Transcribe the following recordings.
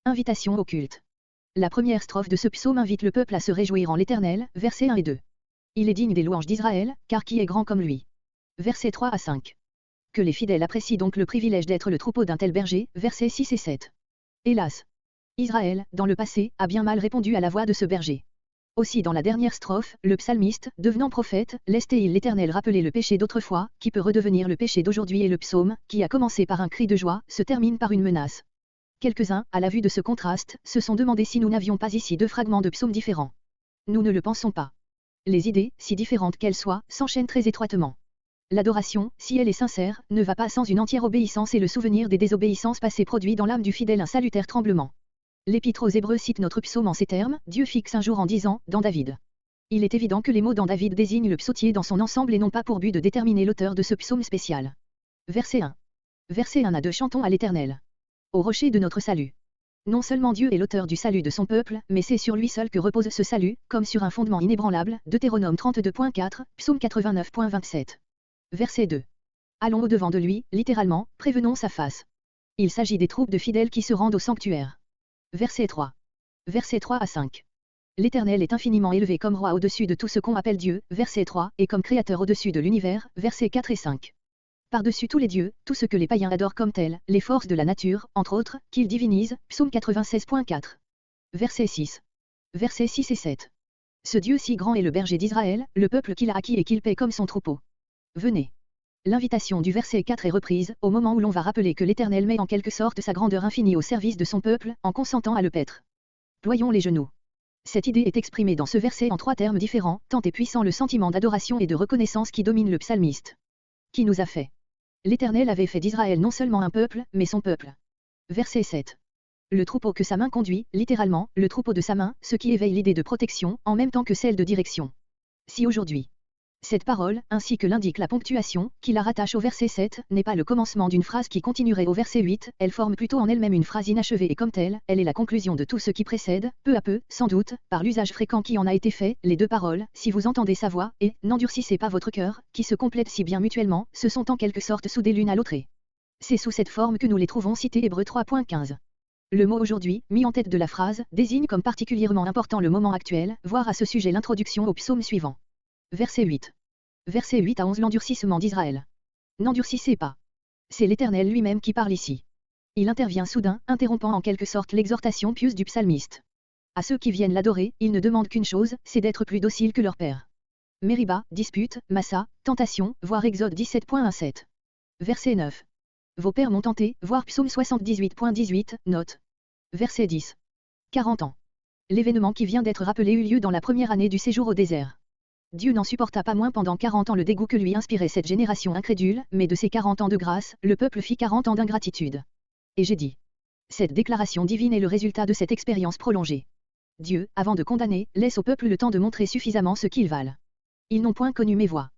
Invitation au culte. La première strophe de ce psaume invite le peuple à se réjouir en l'Éternel, versets 1 et 2. Il est digne des louanges d'Israël, car qui est grand comme lui. Versets 3 à 5. Que les fidèles apprécient donc le privilège d'être le troupeau d'un tel berger, versets 6 et 7. Hélas! Israël, dans le passé, a bien mal répondu à la voix de ce berger. Aussi dans la dernière strophe, le psalmiste, devenant prophète, laisse-t-il l'Éternel rappeler le péché d'autrefois, qui peut redevenir le péché d'aujourd'hui, et le psaume, qui a commencé par un cri de joie, se termine par une menace. Quelques-uns, à la vue de ce contraste, se sont demandé si nous n'avions pas ici deux fragments de psaumes différents. Nous ne le pensons pas. Les idées, si différentes qu'elles soient, s'enchaînent très étroitement. L'adoration, si elle est sincère, ne va pas sans une entière obéissance, et le souvenir des désobéissances passées produit dans l'âme du fidèle un salutaire tremblement. L'Épître aux Hébreux cite notre psaume en ces termes: Dieu fixe un jour en disant, dans David. Il est évident que les mots dans David désignent le psautier dans son ensemble et non pas pour but de déterminer l'auteur de ce psaume spécial. Verset 1. Verset 1 à 2. Chantons à l'Éternel. Au rocher de notre salut. Non seulement Dieu est l'auteur du salut de son peuple, mais c'est sur lui seul que repose ce salut, comme sur un fondement inébranlable. Deutéronome 32.4, Psaume 89.27. Verset 2. Allons au-devant de lui, littéralement, prévenons sa face. Il s'agit des troupes de fidèles qui se rendent au sanctuaire. Verset 3. Versets 3 à 5. L'Éternel est infiniment élevé comme roi au-dessus de tout ce qu'on appelle Dieu, verset 3, et comme créateur au-dessus de l'univers, versets 4 et 5. Par-dessus tous les dieux, tout ce que les païens adorent comme tel, les forces de la nature, entre autres, qu'ils divinisent, Psaume 96.4. Verset 6. Versets 6 et 7. Ce Dieu si grand est le berger d'Israël, le peuple qu'il a acquis et qu'il paie comme son troupeau. Venez. L'invitation du verset 4 est reprise, au moment où l'on va rappeler que l'Éternel met en quelque sorte sa grandeur infinie au service de son peuple, en consentant à le paître. Ployons les genoux. Cette idée est exprimée dans ce verset en trois termes différents, tant est puissant le sentiment d'adoration et de reconnaissance qui domine le psalmiste. Qui nous a fait? L'Éternel avait fait d'Israël non seulement un peuple, mais son peuple. Verset 7. Le troupeau que sa main conduit, littéralement, le troupeau de sa main, ce qui éveille l'idée de protection, en même temps que celle de direction. Si aujourd'hui, cette parole, ainsi que l'indique la ponctuation, qui la rattache au verset 7, n'est pas le commencement d'une phrase qui continuerait au verset 8, elle forme plutôt en elle-même une phrase inachevée et comme telle, elle est la conclusion de tout ce qui précède, peu à peu, sans doute, par l'usage fréquent qui en a été fait, les deux paroles, si vous entendez sa voix, et, n'endurcissez pas votre cœur, qui se complètent si bien mutuellement, se sont en quelque sorte soudées l'une à l'autre. C'est sous cette forme que nous les trouvons cités Hébreux 3.15. Le mot aujourd'hui, mis en tête de la phrase, désigne comme particulièrement important le moment actuel, voir à ce sujet l'introduction au psaume suivant. Verset 8. Verset 8 à 11. L'endurcissement d'Israël. N'endurcissez pas. C'est l'Éternel lui-même qui parle ici. Il intervient soudain, interrompant en quelque sorte l'exhortation pieuse du psalmiste. À ceux qui viennent l'adorer, il ne demande qu'une chose, c'est d'être plus dociles que leur père. Mériba, dispute, Massa, tentation, voir Exode 17.17. Verset 9. Vos pères m'ont tenté, voir Psaume 78.18, note. Verset 10. 40 ans. L'événement qui vient d'être rappelé eut lieu dans la première année du séjour au désert. Dieu n'en supporta pas moins pendant 40 ans le dégoût que lui inspirait cette génération incrédule, mais de ces 40 ans de grâce, le peuple fit 40 ans d'ingratitude. Et j'ai dit. Cette déclaration divine est le résultat de cette expérience prolongée. Dieu, avant de condamner, laisse au peuple le temps de montrer suffisamment ce qu'ils valent. Ils n'ont point connu mes voies.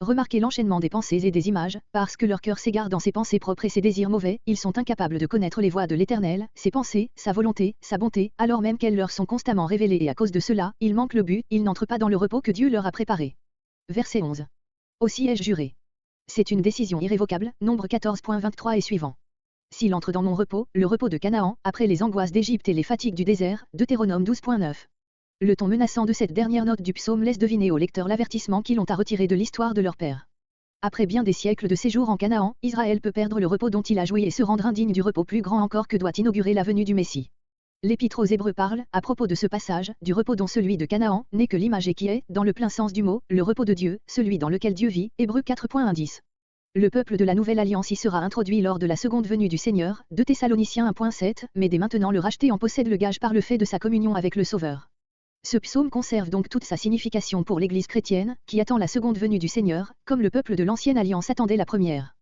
Remarquez l'enchaînement des pensées et des images, parce que leur cœur s'égare dans ses pensées propres et ses désirs mauvais, ils sont incapables de connaître les voies de l'Éternel, ses pensées, sa volonté, sa bonté, alors même qu'elles leur sont constamment révélées et à cause de cela, ils manquent le but, ils n'entrent pas dans le repos que Dieu leur a préparé. Verset 11. Aussi ai-je juré. C'est une décision irrévocable, Nombre 14.23 et suivant. S'il entre dans mon repos, le repos de Canaan, après les angoisses d'Égypte et les fatigues du désert, Deutéronome 12.9. Le ton menaçant de cette dernière note du psaume laisse deviner au lecteur l'avertissement qu'ils ont à retirer de l'histoire de leur père. Après bien des siècles de séjour en Canaan, Israël peut perdre le repos dont il a joui et se rendre indigne du repos plus grand encore que doit inaugurer la venue du Messie. L'Épître aux Hébreux parle, à propos de ce passage, du repos dont celui de Canaan n'est que l'image et qui est, dans le plein sens du mot, le repos de Dieu, celui dans lequel Dieu vit, Hébreux 4.10. Le peuple de la Nouvelle Alliance y sera introduit lors de la seconde venue du Seigneur, 2 Thessaloniciens 1.7, mais dès maintenant le racheté en possède le gage par le fait de sa communion avec le Sauveur. Ce psaume conserve donc toute sa signification pour l'Église chrétienne, qui attend la seconde venue du Seigneur, comme le peuple de l'Ancienne Alliance attendait la première.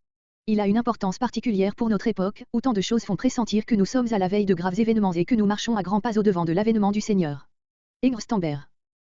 Il a une importance particulière pour notre époque, où tant de choses font pressentir que nous sommes à la veille de graves événements et que nous marchons à grands pas au-devant de l'avènement du Seigneur. Egr Stamber.